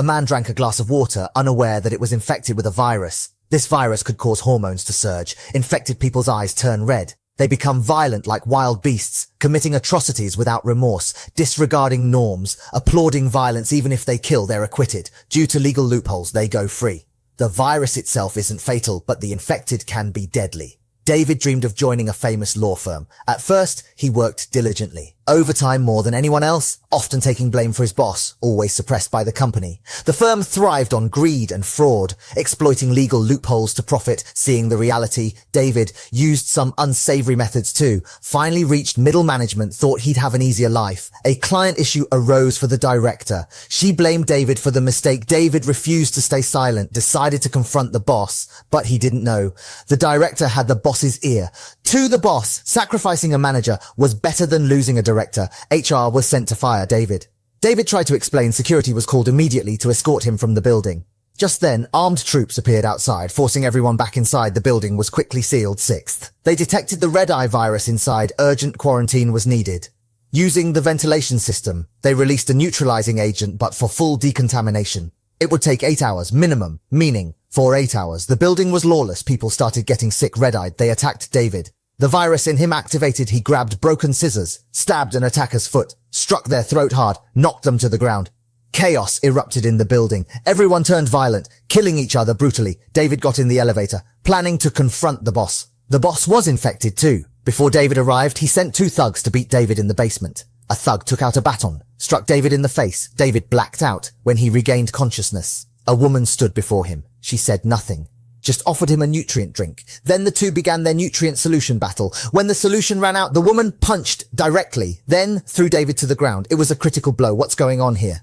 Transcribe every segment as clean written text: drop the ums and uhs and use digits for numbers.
A man drank a glass of water, unaware that it was infected with a virus. This virus could cause hormones to surge. Infected people's eyes turn red. They become violent like wild beasts, committing atrocities without remorse, disregarding norms, applauding violence even if they kill, they're acquitted. Due to legal loopholes, they go free. The virus itself isn't fatal, but the infected can be deadly. David dreamed of joining a famous law firm. At first, he worked diligently, overtime more than anyone else, often taking blame for his boss, always suppressed by the company. The firm thrived on greed and fraud, exploiting legal loopholes to profit. Seeing the reality, David used some unsavory methods too. Finally reached middle management, thought he'd have an easier life. A client issue arose for the director. She blamed David for the mistake. David refused to stay silent, decided to confront the boss, but he didn't know. The director had the boss's ear. To the boss, sacrificing a manager was better than losing a director. HR was sent to fire David. David tried to explain. Security was called immediately to escort him from the building. Just then, armed troops appeared outside, forcing everyone back inside. The building was quickly sealed. 6th. They detected the red-eye virus inside. Urgent quarantine was needed. Using the ventilation system, they released a neutralizing agent, but for full decontamination. It would take 8 hours minimum, meaning for 8 hours. The building was lawless. People started getting sick, red-eyed. They attacked David. The virus in him activated. He grabbed broken scissors, stabbed an attacker's foot, struck their throat hard, knocked them to the ground. Chaos erupted in the building. Everyone turned violent, killing each other brutally. David got in the elevator, planning to confront the boss. The boss was infected too. Before David arrived, he sent 2 thugs to beat David in the basement. A thug took out a baton, struck David in the face. David blacked out. When he regained consciousness, a woman stood before him. She said nothing, just offered him a nutrient drink. Then the two began their nutrient solution battle. When the solution ran out, the woman punched directly, then threw David to the ground. It was a critical blow. What's going on here?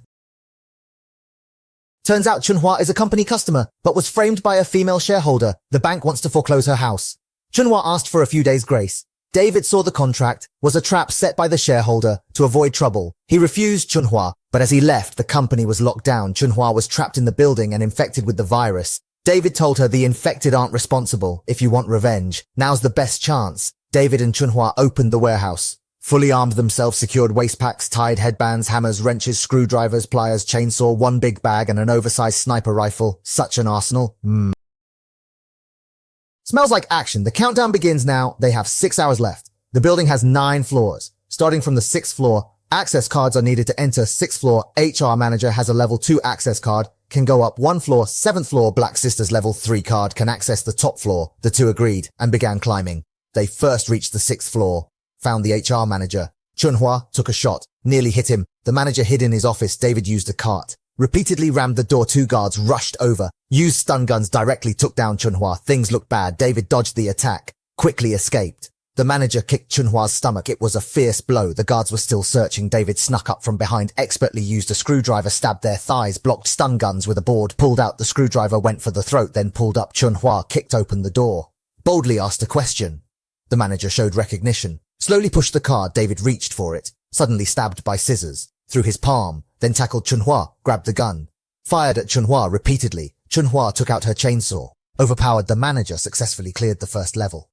Turns out Chunhua is a company customer, but was framed by a female shareholder. The bank wants to foreclose her house. Chunhua asked for a few days' grace. David saw the contract was a trap set by the shareholder to avoid trouble. He refused Chunhua, but as he left, the company was locked down. Chunhua was trapped in the building and infected with the virus. David told her the infected aren't responsible. If you want revenge, now's the best chance. David and Chunhua opened the warehouse. Fully armed themselves, secured waist packs, tied headbands, hammers, wrenches, screwdrivers, pliers, chainsaw, one big bag and an oversized sniper rifle. Such an arsenal. Smells like action. The countdown begins now. They have 6 hours left. The building has 9 floors. Starting from the 6th floor, access cards are needed to enter 6th floor. HR manager has a level 2 access card, can go up 1 floor. 7th floor, Black Sister's level 3 card can access the top floor. The two agreed and began climbing. They first reached the 6th floor, found the HR manager. Chunhua took a shot, nearly hit him. The manager hid in his office. David used a cart, repeatedly rammed the door. 2 guards rushed over, used stun guns, directly took down Chunhua. Things looked bad. David dodged the attack, quickly escaped. The manager kicked Chunhua's stomach. It was a fierce blow. The guards were still searching. David snuck up from behind, expertly used a screwdriver, stabbed their thighs, blocked stun guns with a board, pulled out the screwdriver, went for the throat, then pulled up. Chunhua kicked open the door, boldly asked a question. The manager showed recognition, slowly pushed the card. David reached for it, suddenly stabbed by scissors, through his palm, then tackled Chunhua, grabbed the gun, fired at Chunhua repeatedly. Chunhua took out her chainsaw, overpowered the manager, successfully cleared the first level.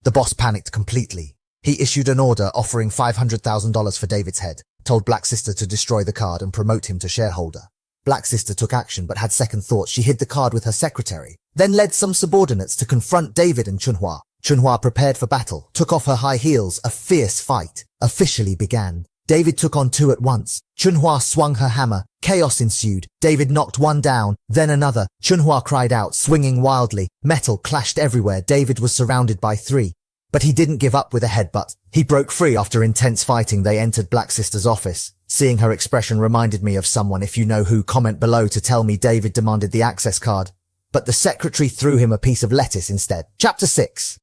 The boss panicked completely. He issued an order offering $500,000 for David's head, told Black Sister to destroy the card and promote him to shareholder. Black Sister took action but had second thoughts. She hid the card with her secretary, then led some subordinates to confront David and Chunhua. Chunhua prepared for battle, took off her high heels. A fierce fight officially began. David took on 2 at once. Chunhua swung her hammer. Chaos ensued. David knocked one down, then another. Chunhua cried out, swinging wildly. Metal clashed everywhere. David was surrounded by 3. But he didn't give up with a headbutt. He broke free after intense fighting. They entered Black Sister's office. Seeing her expression reminded me of someone. If you know who, comment below to tell me. David demanded the access card, but the secretary threw him a piece of lettuce instead. Chapter 6.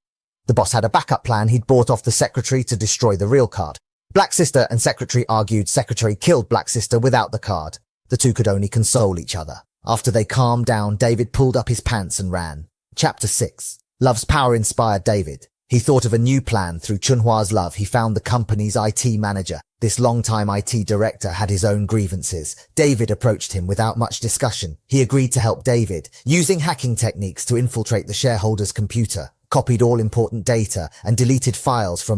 The boss had a backup plan. He'd bought off the secretary to destroy the real card. Black Sister and secretary argued. Secretary killed Black Sister without the card. The two could only console each other. After they calmed down, David pulled up his pants and ran. Chapter 6. Love's power inspired David. He thought of a new plan. Through Chunhua's love, he found the company's IT manager. This longtime IT director had his own grievances. David approached him without much discussion. He agreed to help David, using hacking techniques to infiltrate the shareholder's computer, copied all important data, and deleted files from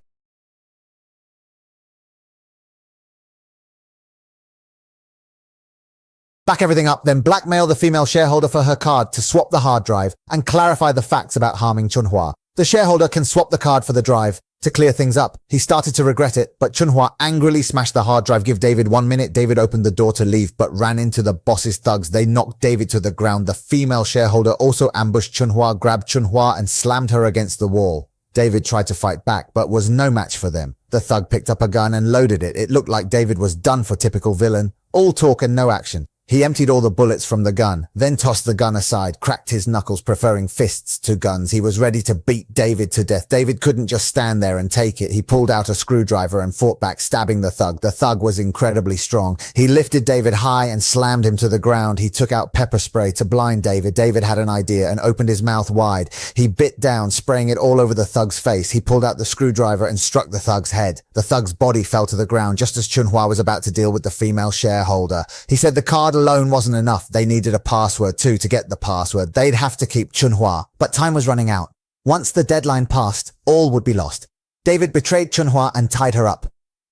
back everything up, then blackmail the female shareholder for her card to swap the hard drive and clarify the facts about harming Chunhua. The shareholder can swap the card for the drive to clear things up. He started to regret it, but Chunhua angrily smashed the hard drive. Give David 1 minute. David opened the door to leave, but ran into the boss's thugs. They knocked David to the ground. The female shareholder also ambushed Chunhua, grabbed Chunhua, and slammed her against the wall. David tried to fight back, but was no match for them. The thug picked up a gun and loaded it. It looked like David was done for. Typical villain. All talk and no action. He emptied all the bullets from the gun, then tossed the gun aside, cracked his knuckles, preferring fists to guns. He was ready to beat David to death. David couldn't just stand there and take it. He pulled out a screwdriver and fought back, stabbing the thug. The thug was incredibly strong. He lifted David high and slammed him to the ground. He took out pepper spray to blind David. David had an idea and opened his mouth wide. He bit down, spraying it all over the thug's face. He pulled out the screwdriver and struck the thug's head. The thug's body fell to the ground just as Chunhua was about to deal with the female shareholder. He said the card alone wasn't enough. They needed a password too. To get the password, they'd have to keep Chunhua. But time was running out. Once the deadline passed, all would be lost. David betrayed Chunhua and tied her up.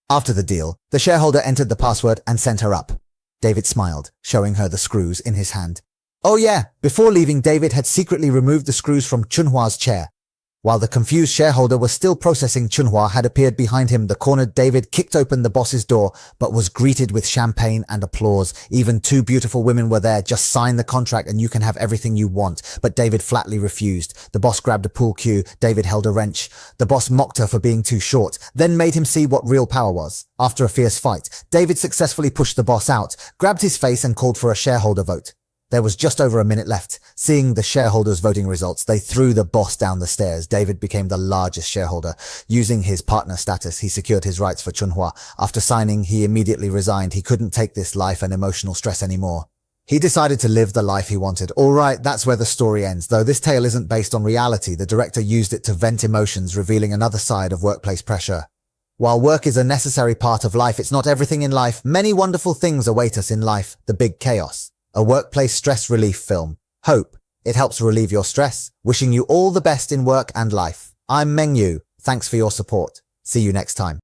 After the deal, the shareholder entered the password and sent her up. David smiled, showing her the screws in his hand. Oh yeah, before leaving, David had secretly removed the screws from Chunhua's chair. While the confused shareholder was still processing, Chunhua had appeared behind him. The cornered David kicked open the boss's door, but was greeted with champagne and applause. Even 2 beautiful women were there. Just sign the contract and you can have everything you want. But David flatly refused. The boss grabbed a pool cue. David held a wrench. The boss mocked her for being too short, then made him see what real power was. After a fierce fight, David successfully pushed the boss out, grabbed his face and called for a shareholder vote. There was just over a minute left. Seeing the shareholders' voting results, they threw the boss down the stairs. David became the largest shareholder. Using his partner status, he secured his rights for Chunhua. After signing, he immediately resigned. He couldn't take this life and emotional stress anymore. He decided to live the life he wanted. Alright, that's where the story ends. Though this tale isn't based on reality, the director used it to vent emotions, revealing another side of workplace pressure. While work is a necessary part of life, it's not everything in life. Many wonderful things await us in life. The Big Chaos. A workplace stress relief film. Hope it helps relieve your stress. Wishing you all the best in work and life. I'm Meng Yu. Thanks for your support. See you next time.